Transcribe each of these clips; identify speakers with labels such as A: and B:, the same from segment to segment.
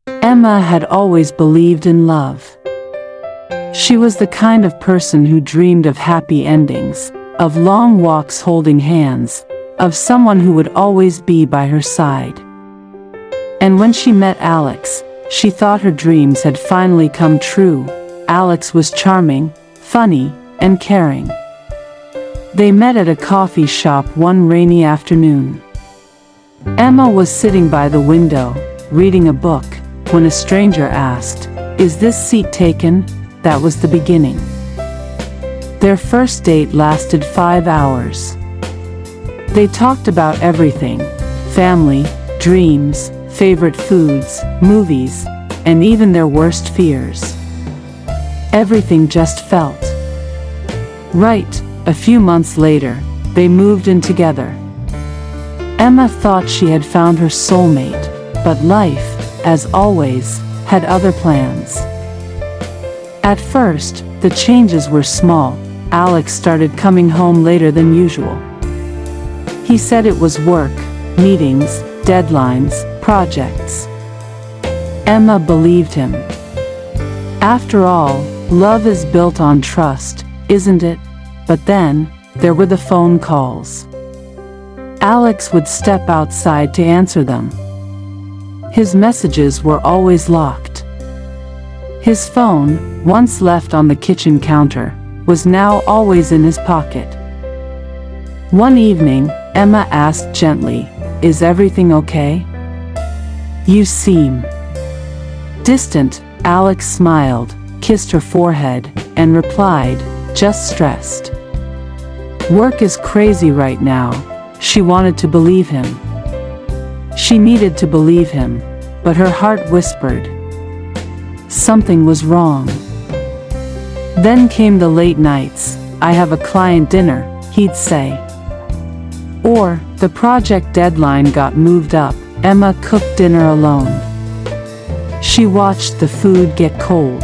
A: Emma had always believed in love. She was the kind of person who dreamed of happy endings, of long walks holding hands, of someone who would always be by her side. And when she met Alex, she thought her dreams had finally come true. Alex was charming, funny, and caring. They met at a coffee shop one rainy afternoon. Emma was sitting by the window, reading a book, when a stranger asked, "Is this seat taken?" That was the beginning. Their first date lasted 5 hours. They talked about everything: family, dreams, favorite foods, movies, and even their worst fears. Everything just felt right. A few months later, they moved in together. Emma thought she had found her soulmate, but life, as always, had other plans. At first, the changes were small. Alex started coming home later than usual. He said it was work, meetings, deadlines, projects. Emma believed him. After all, love is built on trust, isn't it? But then, there were the phone calls. Alex would step outside to answer them. His messages were always locked. His phone, once left on the kitchen counter, was now always in his pocket. One evening, Emma asked gently, "Is everything okay? You seem distant." Alex smiled, kissed her forehead, and replied, "Just stressed. Work is crazy right now." She wanted to believe him. She needed to believe him, but her heart whispered something was wrong. Then came the late nights. "I have a client dinner," he'd say. Or, the project deadline got moved up. Emma cooked dinner alone. She watched the food get cold.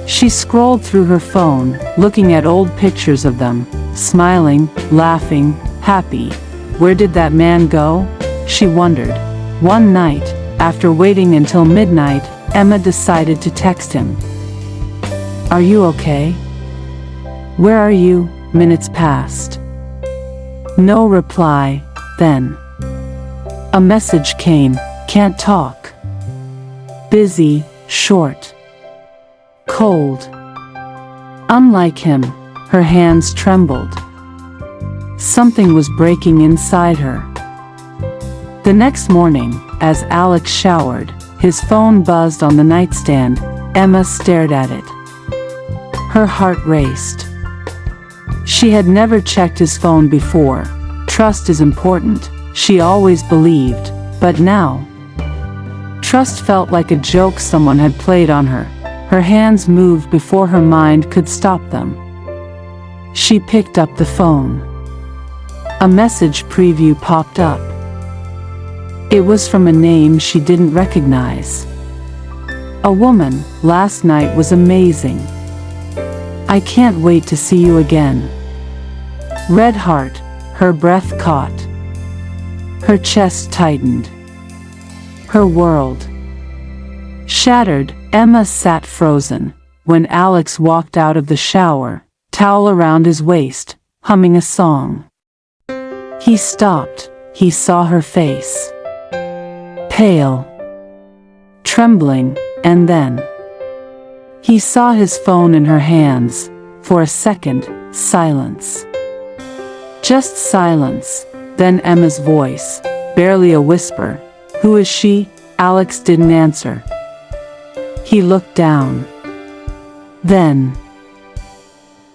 A: She scrolled through her phone, looking at old pictures of them, smiling, laughing, happy. Where did that man go? She wondered. One night, after waiting until midnight, Emma decided to text him. "Are you okay? Where are you?" Minutes passed. No reply. Then a message came. "Can't talk. Busy, short, cold." Unlike him, her hands trembled. Something was breaking inside her. The next morning, as Alex showered, his phone buzzed on the nightstand. Emma stared at it. Her heart raced. She had never checked his phone before. Trust is important, she always believed, but now, trust felt like a joke someone had played on her. Her hands moved before her mind could stop them. She picked up the phone. A message preview popped up. It was from a name she didn't recognize. A woman. "Last night was amazing. I can't wait to see you again." Red heart. Her breath caught. Her chest tightened. Her world shattered. Emma sat frozen. When Alex walked out of the shower, towel around his waist, humming a song. He stopped. He saw her face. Pale, trembling, and then he saw his phone in her hands. For a second, silence. Just silence. Then Emma's voice, barely a whisper. "Who is she?" Alex didn't answer. He looked down. Then,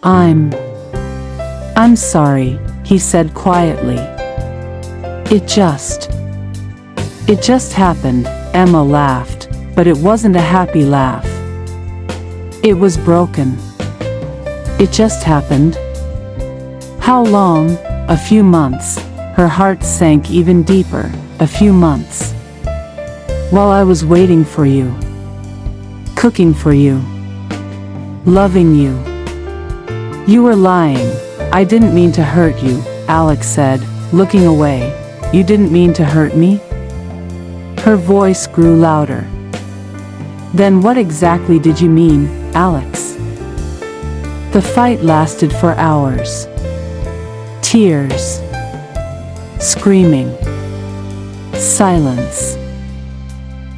A: I'm sorry," he said quietly. It just happened." Emma laughed, but it wasn't a happy laugh. It was broken. "It just happened? How long?" "A few months." Her heart sank even deeper. "A few months. While I was waiting for you. Cooking for you. Loving you." "You were lying. I didn't mean to hurt you," Alex said, looking away. "You didn't mean to hurt me?" Her voice grew louder. Then what exactly did you mean, Alex? The fight lasted for hours. Tears. Screaming. Silence.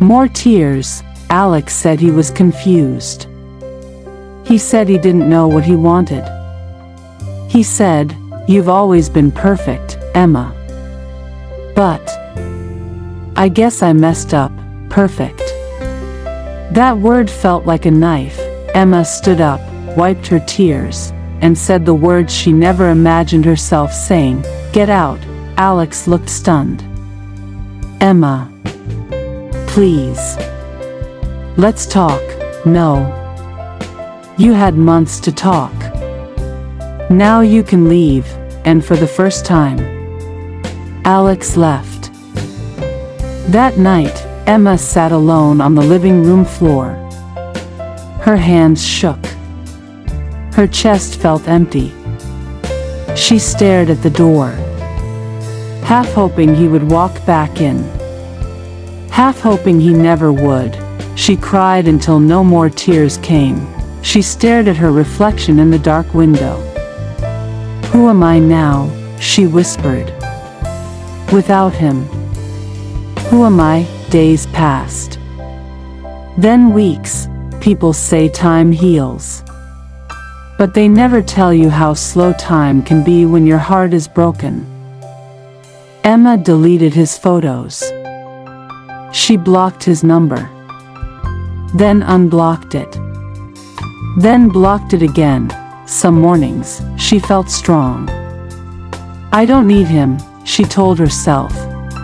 A: More tears. Alex said he was confused. He said he didn't know what he wanted. He said, "You've always been perfect, Emma. But I guess I messed up, perfect." That word felt like a knife. Emma stood up, wiped her tears, and said the words she never imagined herself saying, "Get out." Alex looked stunned. "Emma. Please. Let's talk." "No. You had months to talk. Now you can leave," and for the first time, Alex left. That night, Emma sat alone on the living room floor. Her hands shook. Her chest felt empty. She stared at the door, half hoping he would walk back in, half hoping he never would. She cried until no more tears came. She stared at her reflection in the dark window. "Who am I now?" she whispered. "Without him. Who am I?" Days passed. Then weeks. People say time heals. But they never tell you how slow time can be when your heart is broken. Emma deleted his photos. She blocked his number. Then unblocked it. Then blocked it again. Some mornings, she felt strong. "I don't need him," she told herself.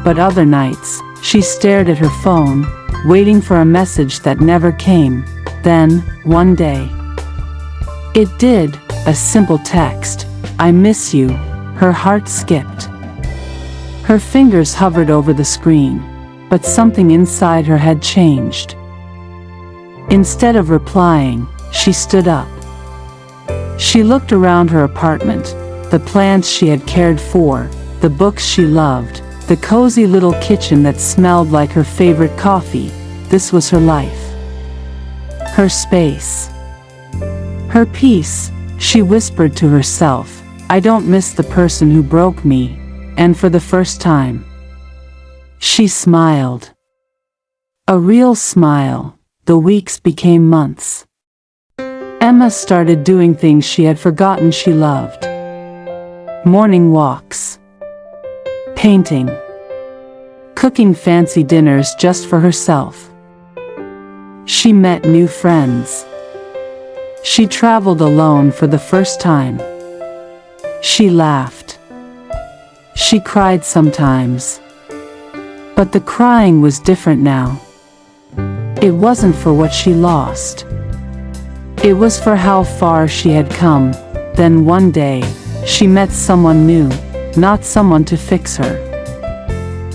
A: But other nights, she stared at her phone, waiting for a message that never came. Then, one day, it did, a simple text, "I miss you." Her heart skipped. Her fingers hovered over the screen, but something inside her had changed. Instead of replying, she stood up. She looked around her apartment, the plants she had cared for, the books she loved, the cozy little kitchen that smelled like her favorite coffee. This was her life. Her space. Her peace. She whispered to herself, "I don't miss the person who broke me." And for the first time, she smiled. A real smile. The weeks became months. Emma started doing things she had forgotten she loved. Morning walks. Painting. Cooking fancy dinners just for herself. She met new friends. She traveled alone for the first time. She laughed. She cried sometimes. But the crying was different now. It wasn't for what she lost. It was for how far she had come. Then one day, she met someone new, not someone to fix her.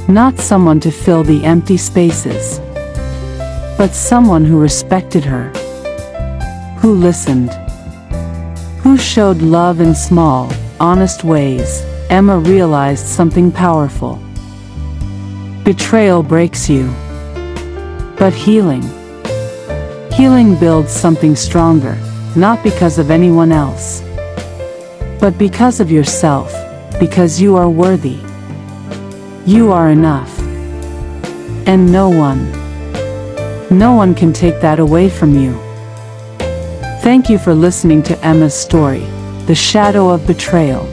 A: Not someone to fill the empty spaces. But someone who respected her. Who listened. Who showed love in small, honest ways. Emma realized something powerful. Betrayal breaks you. But healing builds something stronger, not because of anyone else, but because of yourself, because you are worthy. You are enough. And no one can take that away from you. Thank you for listening to Emma's story, The Shadow of Betrayal.